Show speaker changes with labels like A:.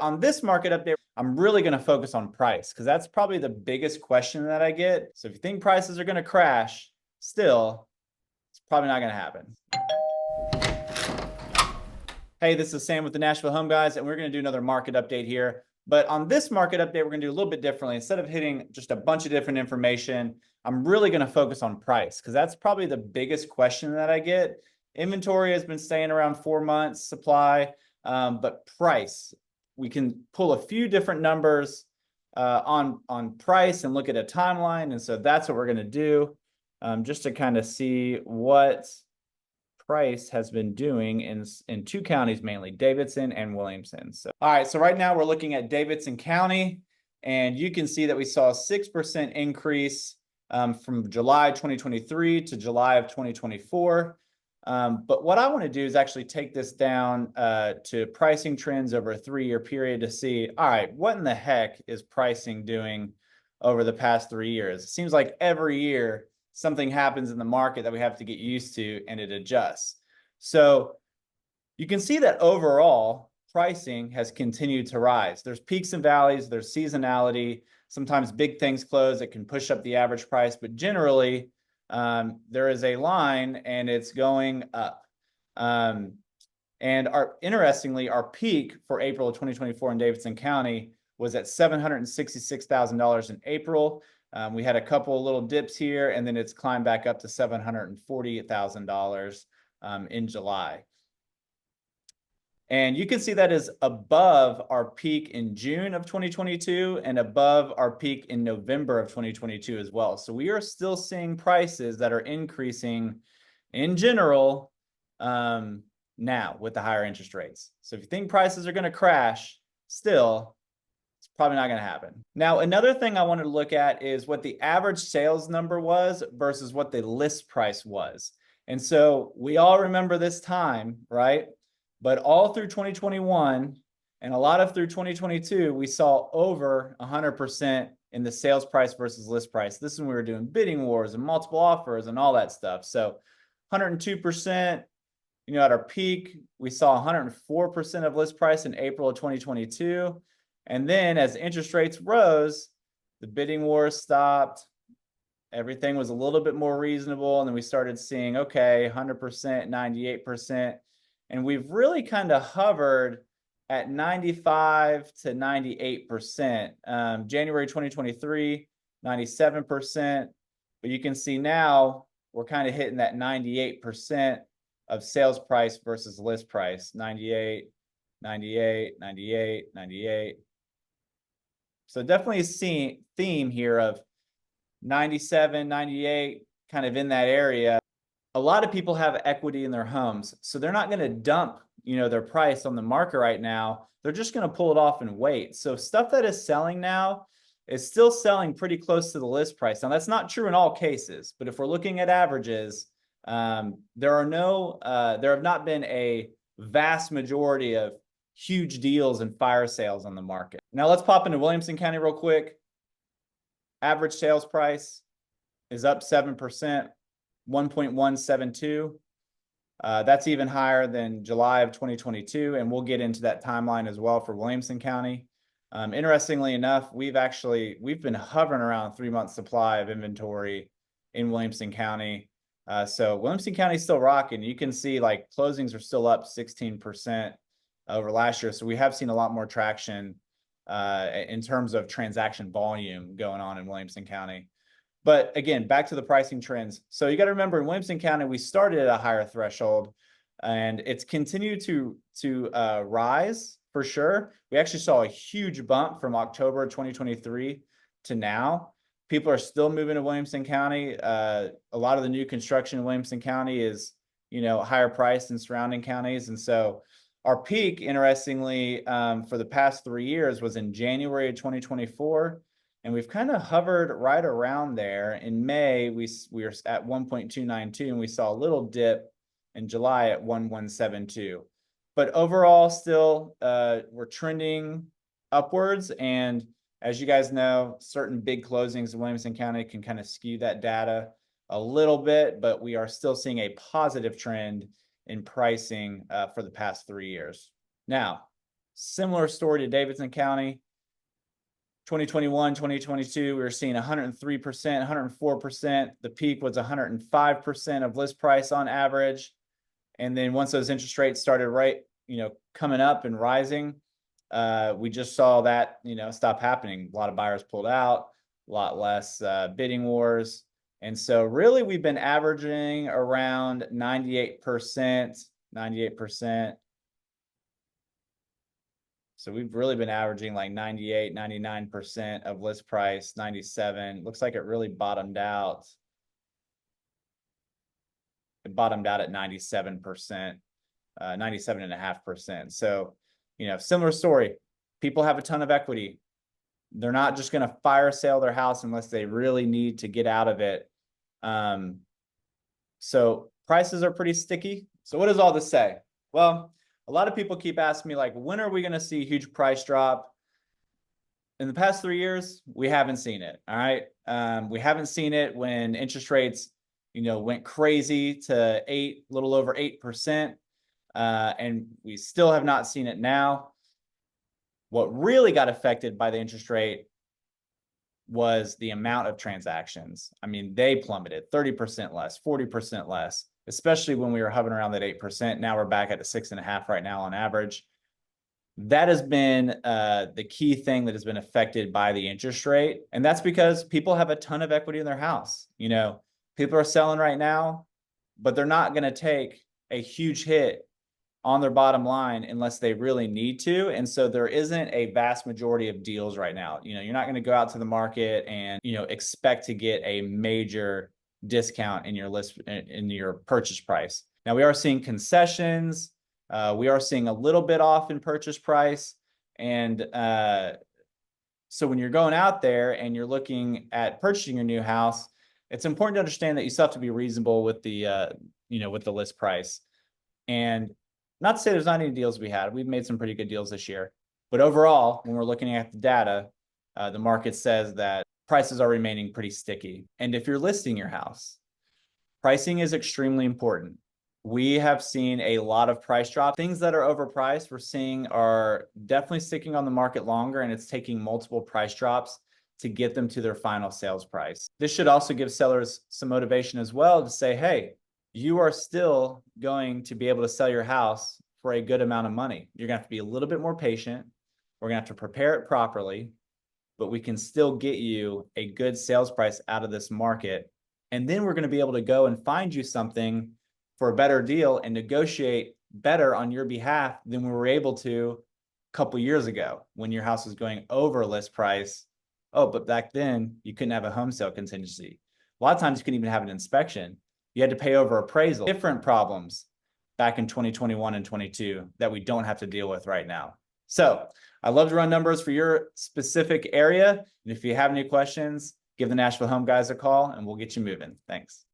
A: On this market update, I'm really going to focus on price because that's probably the biggest question that I get. So if you think prices are going to crash, still, it's probably not going to happen. Hey, this is Sam with the Nashville Home Guys, and we're going to do another market update here. But on this market update, we're going to do a little bit differently. Instead of hitting just a bunch of different information, I'm really going to focus on price because that's probably the biggest question that I get. Inventory has been staying around 4 months supply, but price, we can pull a few different numbers on price and look at a timeline. And so that's what we're going to do just to kind of see what price has been doing in two counties, mainly Davidson and Williamson. So, all right, so right now we're looking at Davidson County, and you can see that we saw a 6% increase from July 2023 to July of 2024. But what I want to do is actually take this down to pricing trends over a 3-year period to see, all right, what in the heck is pricing doing over the past 3 years? It seems like every year something happens in the market that we have to get used to and it adjusts. So you can see that overall pricing has continued to rise. There's peaks and valleys, there's seasonality. Sometimes big things close, it can push up the average price, but generally there is a line and it's going up. And interestingly, our peak for April of 2024 in Davidson County was at $766,000 in April. We had a couple of little dips here, and then it's climbed back up to $740,000 in July. And you can see that is above our peak in June of 2022 and above our peak in November of 2022 as well. So we are still seeing prices that are increasing in general now with the higher interest rates. So if you think prices are going to crash, still, it's probably not going to happen. Now, another thing I wanted to look at is what the average sales number was versus what the list price was. And so we all remember this time, right? But all through 2021 and a lot of through 2022, we saw over 100% in the sales price versus list price. This is when we were doing bidding wars and multiple offers and all that stuff. So 102%, you know, at our peak, we saw 104% of list price in April of 2022. And then as interest rates rose, the bidding wars stopped. Everything was a little bit more reasonable. And then we started seeing, okay, 100%, 98%. And we've really kind of hovered at 95 to 98%. January 2023, 97%. But you can see now we're kind of hitting that 98% of sales price versus list price. 98, 98, 98, 98. So definitely a theme here of 97, 98, kind of in that area. A lot of people have equity in their homes, so they're not going to dump, you know, their price on the market right now. They're just going to pull it off and wait. So stuff that is selling now is still selling pretty close to the list price. Now, that's not true in all cases, but if we're looking at averages, there have not been a vast majority of huge deals and fire sales on the market. Now let's pop into Williamson County real quick. Average sales price is up 7%, 1.172. That's even higher than July of 2022, and we'll get into that timeline as well for Williamson County. Interestingly enough, we've been hovering around 3-month supply of inventory in Williamson County. So Williamson County is still rocking. You can see like closings are still up 16% over last year. So we have seen a lot more traction in terms of transaction volume going on in Williamson County. But again, back to the pricing trends. So you got to remember in Williamson County, we started at a higher threshold and it's continued to rise for sure. We actually saw a huge bump from October 2023 to now. People are still moving to Williamson County. A lot of the new construction in Williamson County is, you know, higher priced than surrounding counties. And so our peak, interestingly, for the past 3 years was in January of 2024. And we've kind of hovered right around there. In May, we were at 1.292, and we saw a little dip in July at 1.172. But overall, still, we're trending upwards. And as you guys know, certain big closings in Williamson County can kind of skew that data a little bit, but we are still seeing a positive trend in pricing for the past 3 years. Now, Similar story to Davidson County. 2021, 2022, we were seeing 103%, 104%. The peak was 105% of list price on average. And then once those interest rates started coming up and rising, we just saw that, stop happening. A lot of buyers pulled out, a lot less bidding wars. And so really we've been averaging around 98%. So we've really been averaging like 98, 99% of list price, 97. Looks like it really bottomed out. It bottomed out at 97%, 97.5%. So, similar story. People have a ton of equity. They're not just going to fire sale their house unless they really need to get out of it. So prices are pretty sticky. So what does all this say? Well, a lot of people keep asking me, like, when are we going to see a huge price drop? In the past 3 years, we haven't seen it. All right. We haven't seen it when interest rates, went crazy to a little over 8%. And we still have not seen it now. What really got affected by the interest rate was the amount of transactions. I mean, they plummeted 30% less, 40% less, especially when we were hovering around that 8%. Now we're back at the 6.5% right now on average. That has been the key thing that has been affected by the interest rate. And that's because people have a ton of equity in their house. People are selling right now, but they're not going to take a huge hit on their bottom line unless they really need to. And so there isn't a vast majority of deals right now. You're not going to go out to the market and, expect to get a major discount in your purchase price. Now we are seeing concessions. We are seeing a little bit off in purchase price. And so when you're going out there and you're looking at purchasing your new house, it's important to understand that you still have to be reasonable with the, with the list price. And not to say there's not any deals we had. We've made some pretty good deals this year. But overall, when we're looking at the data, the market says that prices are remaining pretty sticky. And if you're listing your house, pricing is extremely important. We have seen a lot of price drops. Things that are overpriced, we're seeing are definitely sticking on the market longer, and it's taking multiple price drops to get them to their final sales price. This should also give sellers some motivation as well to say, hey, you are still going to be able to sell your house for a good amount of money. You're going to have to be a little bit more patient. We're going to have to prepare it properly, but we can still get you a good sales price out of this market. And then we're going to be able to go and find you something for a better deal and negotiate better on your behalf than we were able to a couple years ago when your house was going over list price. Oh, but back then you couldn't have a home sale contingency. A lot of times you couldn't even have an inspection. You had to pay over appraisal. Different problems back in 2021 and 22 that we don't have to deal with right now. So I love to run numbers for your specific area. And if you have any questions, give the Nashville Home Guys a call and we'll get you moving. Thanks.